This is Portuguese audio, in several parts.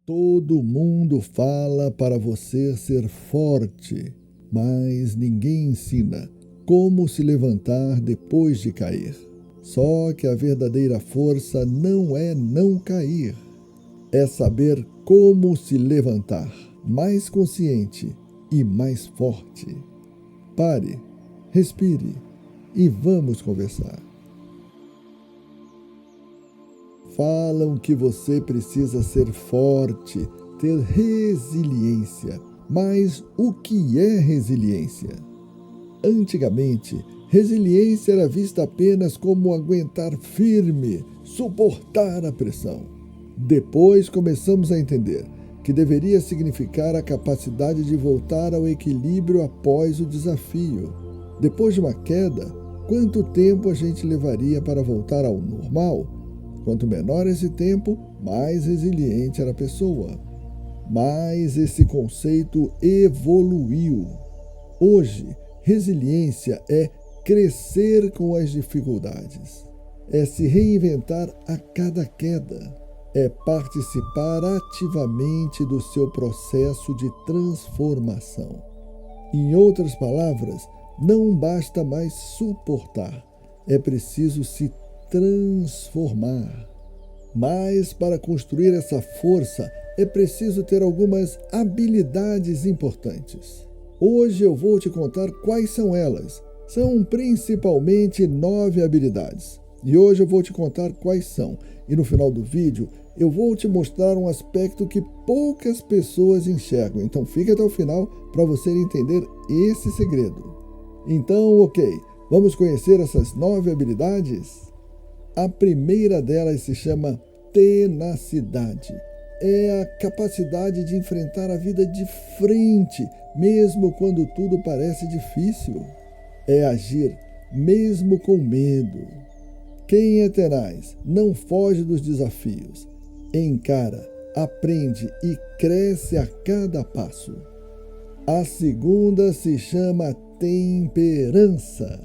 Todo mundo fala para você ser forte, mas ninguém ensina como se levantar depois de cair. Só que a verdadeira força não é não cair, é saber como se levantar, mais consciente e mais forte. Pare, respire e vamos conversar. Falam que você precisa ser forte, ter resiliência. Mas o que é resiliência? Antigamente, resiliência era vista apenas como aguentar firme, suportar a pressão. Depois começamos a entender que deveria significar a capacidade de voltar ao equilíbrio após o desafio. Depois de uma queda, quanto tempo a gente levaria para voltar ao normal? Quanto menor esse tempo, mais resiliente era a pessoa. Mas esse conceito evoluiu. Hoje, resiliência é crescer com as dificuldades, é se reinventar a cada queda, é participar ativamente do seu processo de transformação. Em outras palavras, não basta mais suportar, é preciso se transformar. Mas para construir essa força é preciso ter algumas habilidades importantes. Hoje eu vou te contar quais são elas. São principalmente 9 habilidades. E hoje eu vou te contar quais são. E no final do vídeo eu vou te mostrar um aspecto que poucas pessoas enxergam. Então fique até o final para você entender esse segredo. Então, ok, vamos conhecer essas 9 habilidades? A primeira delas se chama tenacidade. É a capacidade de enfrentar a vida de frente, mesmo quando tudo parece difícil. É agir mesmo com medo. Quem é tenaz não foge dos desafios. Encara, aprende e cresce a cada passo. A segunda se chama temperança.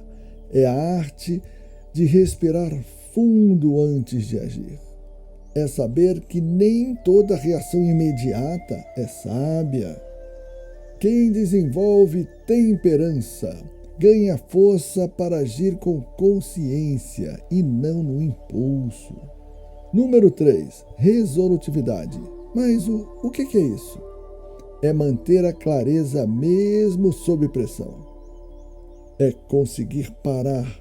É a arte de respirar fundo antes de agir. É saber que nem toda reação imediata é sábia. Quem desenvolve temperança ganha força para agir com consciência e não no impulso. Número 3, resolutividade. Mas o que é isso? É manter a clareza mesmo sob pressão. É conseguir parar,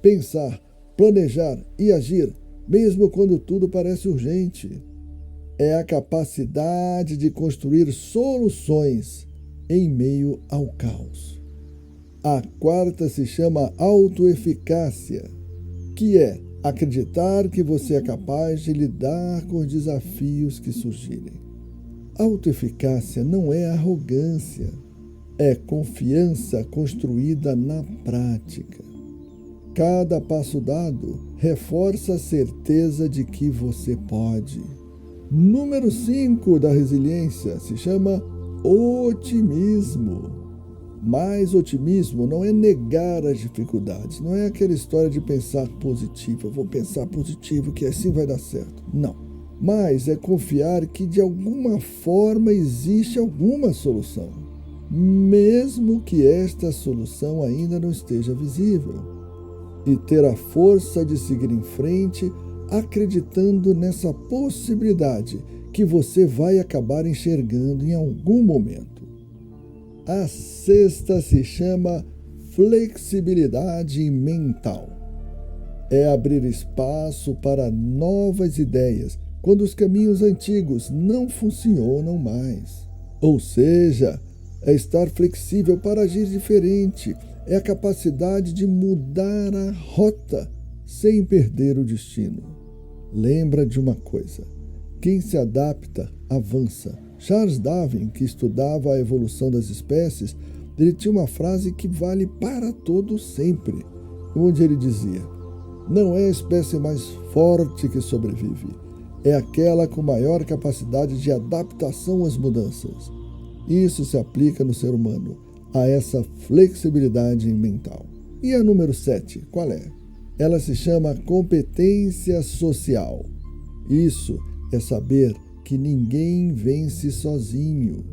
pensar, planejar e agir, mesmo quando tudo parece urgente. É a capacidade de construir soluções em meio ao caos. A quarta se chama autoeficácia, que é acreditar que você é capaz de lidar com os desafios que surgirem. Autoeficácia não é arrogância, é confiança construída na prática. Cada passo dado reforça a certeza de que você pode. Número 5 da resiliência se chama otimismo. Mas otimismo não é negar as dificuldades, não é aquela história de pensar positivo, eu vou pensar positivo que assim vai dar certo. Não. Mas é confiar que de alguma forma existe alguma solução, mesmo que esta solução ainda não esteja visível. E ter a força de seguir em frente, acreditando nessa possibilidade que você vai acabar enxergando em algum momento. A sexta se chama flexibilidade mental. É abrir espaço para novas ideias quando os caminhos antigos não funcionam mais. Ou seja, é estar flexível para agir diferente. É a capacidade de mudar a rota sem perder o destino. Lembra de uma coisa: quem se adapta, avança. Charles Darwin, que estudava a evolução das espécies, ele tinha uma frase que vale para todos sempre, onde ele dizia: não é a espécie mais forte que sobrevive, é aquela com maior capacidade de adaptação às mudanças. Isso se aplica no ser humano, a essa flexibilidade mental. E a número 7, qual é? Ela se chama competência social. Isso é saber que ninguém vence sozinho.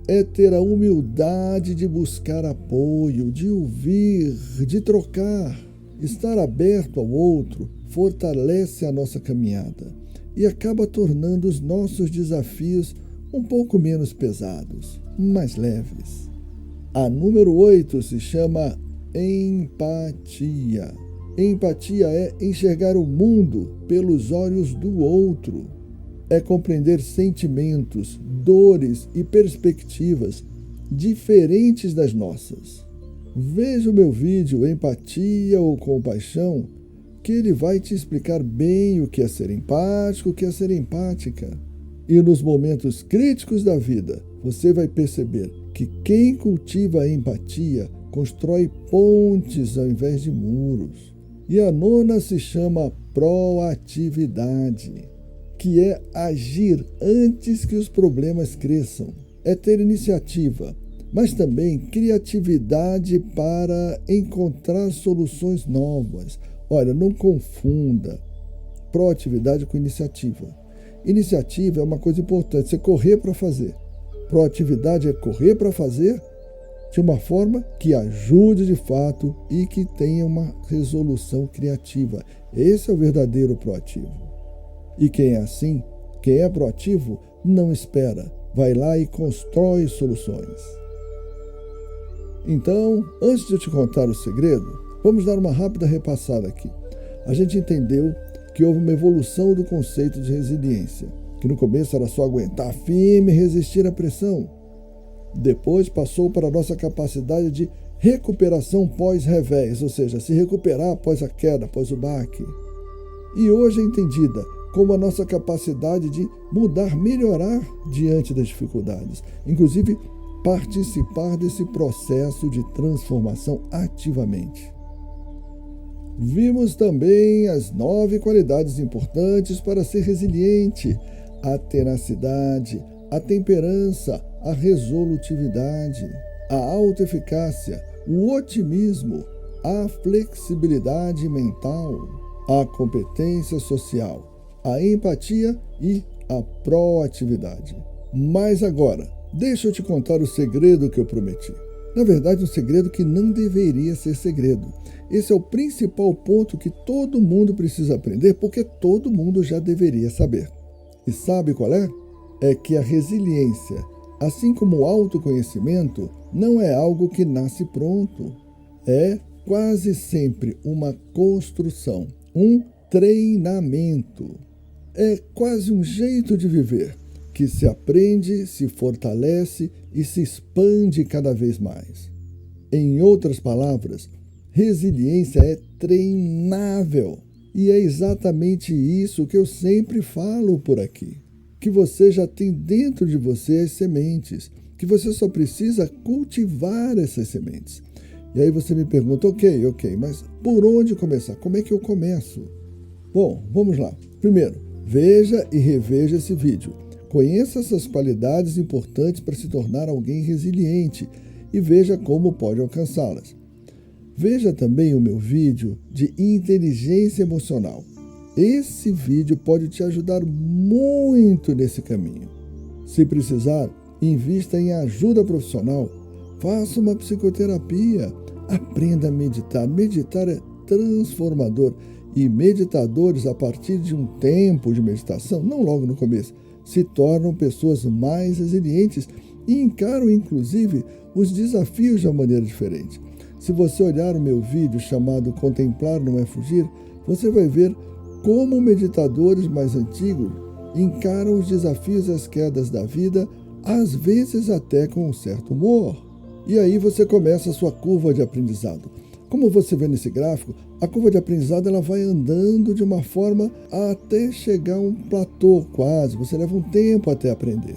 É ter a humildade de buscar apoio, de ouvir, de trocar. Estar aberto ao outro fortalece a nossa caminhada e acaba tornando os nossos desafios um pouco menos pesados, mais leves. A número 8 se chama empatia. Empatia é enxergar o mundo pelos olhos do outro. É compreender sentimentos, dores e perspectivas diferentes das nossas. Veja o meu vídeo Empatia ou Compaixão, que ele vai te explicar bem o que é ser empático, o que é ser empática. E nos momentos críticos da vida, você vai perceber que quem cultiva a empatia constrói pontes ao invés de muros. E a nona se chama proatividade, que é agir antes que os problemas cresçam. É ter iniciativa, mas também criatividade para encontrar soluções novas. Olha, não confunda proatividade com iniciativa. Iniciativa é uma coisa importante, você correr para fazer. Proatividade é correr para fazer de uma forma que ajude de fato e que tenha uma resolução criativa. Esse é o verdadeiro proativo. E quem é assim, quem é proativo, não espera, vai lá e constrói soluções. Então, antes de eu te contar o segredo, vamos dar uma rápida repassada aqui. A gente entendeu que houve uma evolução do conceito de resiliência, que no começo era só aguentar firme e resistir à pressão. Depois passou para a nossa capacidade de recuperação pós-revés, ou seja, se recuperar após a queda, após o baque. E hoje é entendida como a nossa capacidade de mudar, melhorar diante das dificuldades, inclusive participar desse processo de transformação ativamente. Vimos também as 9 qualidades importantes para ser resiliente: a tenacidade, a temperança, a resolutividade, a autoeficácia, o otimismo, a flexibilidade mental, a competência social, a empatia e a proatividade. Mas agora, deixa eu te contar o segredo que eu prometi. Na verdade, um segredo que não deveria ser segredo. Esse é o principal ponto que todo mundo precisa aprender, porque todo mundo já deveria saber. E sabe qual é? É que a resiliência, assim como o autoconhecimento, não é algo que nasce pronto. É quase sempre uma construção, um treinamento. É quase um jeito de viver que se aprende, se fortalece e se expande cada vez mais. Em outras palavras, resiliência é treinável. E é exatamente isso que eu sempre falo por aqui. Que você já tem dentro de você as sementes, que você só precisa cultivar essas sementes. E aí você me pergunta, ok, mas por onde começar? Como é que eu começo? Bom, vamos lá. Primeiro, veja e reveja esse vídeo. Conheça essas qualidades importantes para se tornar alguém resiliente e veja como pode alcançá-las. Veja também o meu vídeo de inteligência emocional. Esse vídeo pode te ajudar muito nesse caminho. Se precisar, invista em ajuda profissional, faça uma psicoterapia, aprenda a meditar. Meditar é transformador e meditadores, a partir de um tempo de meditação, não logo no começo, se tornam pessoas mais resilientes e encaram, inclusive, os desafios de uma maneira diferente. Se você olhar o meu vídeo chamado Contemplar Não É Fugir, você vai ver como meditadores mais antigos encaram os desafios e as quedas da vida, às vezes até com um certo humor. E aí você começa a sua curva de aprendizado. Como você vê nesse gráfico, a curva de aprendizado ela vai andando de uma forma até chegar a um platô quase. Você leva um tempo até aprender.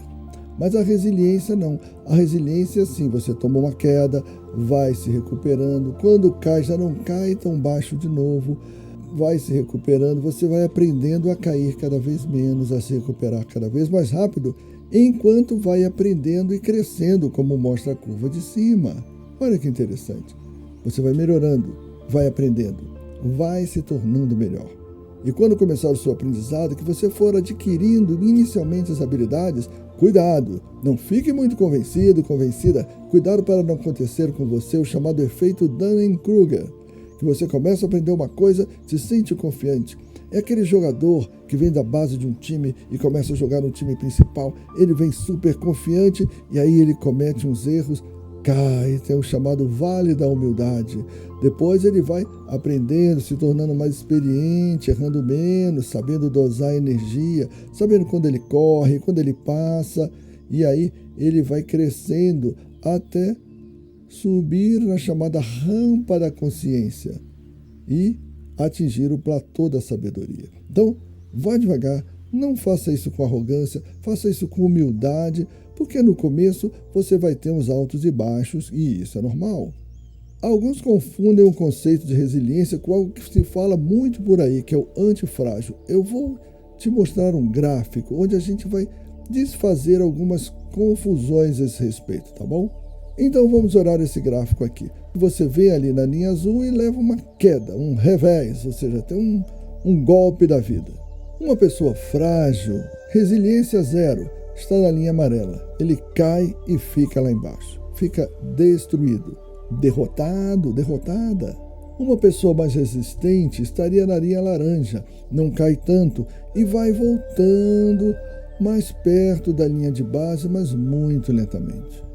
Mas a resiliência não. A resiliência, sim, você toma uma queda, vai se recuperando. Quando cai, já não cai tão baixo de novo. Vai se recuperando, você vai aprendendo a cair cada vez menos, a se recuperar cada vez mais rápido, enquanto vai aprendendo e crescendo, como mostra a curva de cima. Olha que interessante. Você vai melhorando, vai aprendendo, vai se tornando melhor. E quando começar o seu aprendizado, que você for adquirindo inicialmente as habilidades, cuidado, não fique muito convencido, convencida, cuidado para não acontecer com você o chamado efeito Dunning-Kruger, que você começa a aprender uma coisa, se sente confiante. É aquele jogador que vem da base de um time e começa a jogar no time principal, ele vem super confiante e aí ele comete uns erros, cai, tem o chamado vale da humildade. Depois ele vai aprendendo, se tornando mais experiente, errando menos, sabendo dosar a energia, sabendo quando ele corre, quando ele passa, e aí ele vai crescendo até subir na chamada rampa da consciência e atingir o platô da sabedoria. Então, vá devagar, não faça isso com arrogância, faça isso com humildade, porque no começo você vai ter uns altos e baixos, e isso é normal. Alguns confundem o conceito de resiliência com algo que se fala muito por aí, que é o antifrágil. Eu vou te mostrar um gráfico onde a gente vai desfazer algumas confusões a esse respeito, tá bom? Então vamos olhar esse gráfico aqui. Você vem ali na linha azul e leva uma queda, um revés, ou seja, tem um golpe da vida. Uma pessoa frágil, resiliência zero, está na linha amarela. Ele cai e fica lá embaixo. Fica destruído, derrotado, derrotada. Uma pessoa mais resistente estaria na linha laranja, não cai tanto e vai voltando mais perto da linha de base, mas muito lentamente.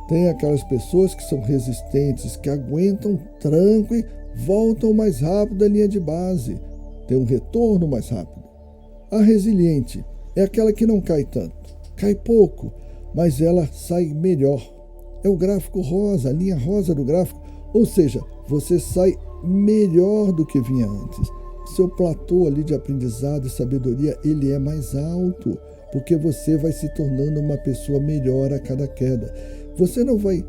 Tem aquelas pessoas que são resistentes, que aguentam tranco e voltam mais rápido da linha de base. Tem um retorno mais rápido. A resiliente é aquela que não cai tanto. Cai pouco, mas ela sai melhor. É o gráfico rosa, a linha rosa do gráfico. Ou seja, você sai melhor do que vinha antes. Seu platô ali de aprendizado e sabedoria, ele é mais alto, porque você vai se tornando uma pessoa melhor a cada queda. Você não vai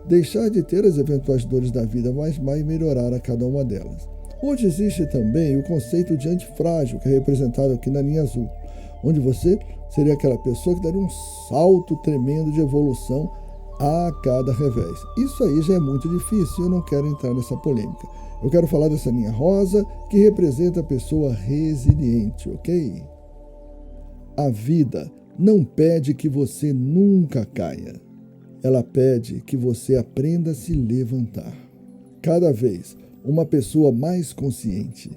deixar de ter as eventuais dores da vida, mas vai melhorar a cada uma delas. Hoje existe também o conceito de antifrágil, que é representado aqui na linha azul, onde você seria aquela pessoa que daria um salto tremendo de evolução a cada revés. Isso aí já é muito difícil, eu não quero entrar nessa polêmica. Eu quero falar dessa linha rosa, que representa a pessoa resiliente, ok? A vida não pede que você nunca caia. Ela pede que você aprenda a se levantar. Cada vez uma pessoa mais consciente,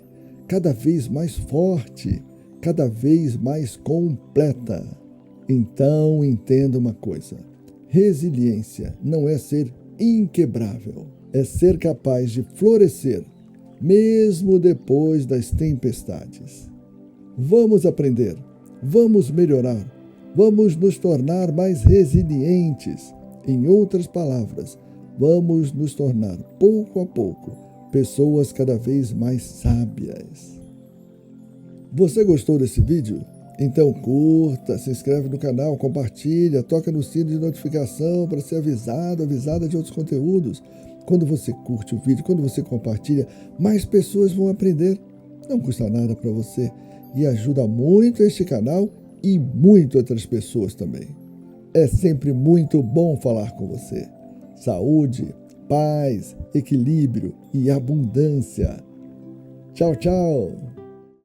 cada vez mais forte, cada vez mais completa. Então entenda uma coisa: resiliência não é ser inquebrável, é ser capaz de florescer, mesmo depois das tempestades. Vamos aprender, vamos melhorar, vamos nos tornar mais resilientes. Em outras palavras, vamos nos tornar, pouco a pouco, pessoas cada vez mais sábias. Você gostou desse vídeo? Então curta, se inscreve no canal, compartilha, toca no sino de notificação para ser avisada de outros conteúdos. Quando você curte o vídeo, quando você compartilha, mais pessoas vão aprender. Não custa nada para você e ajuda muito este canal e muito outras pessoas também. É sempre muito bom falar com você. Saúde, paz, equilíbrio e abundância. Tchau, tchau!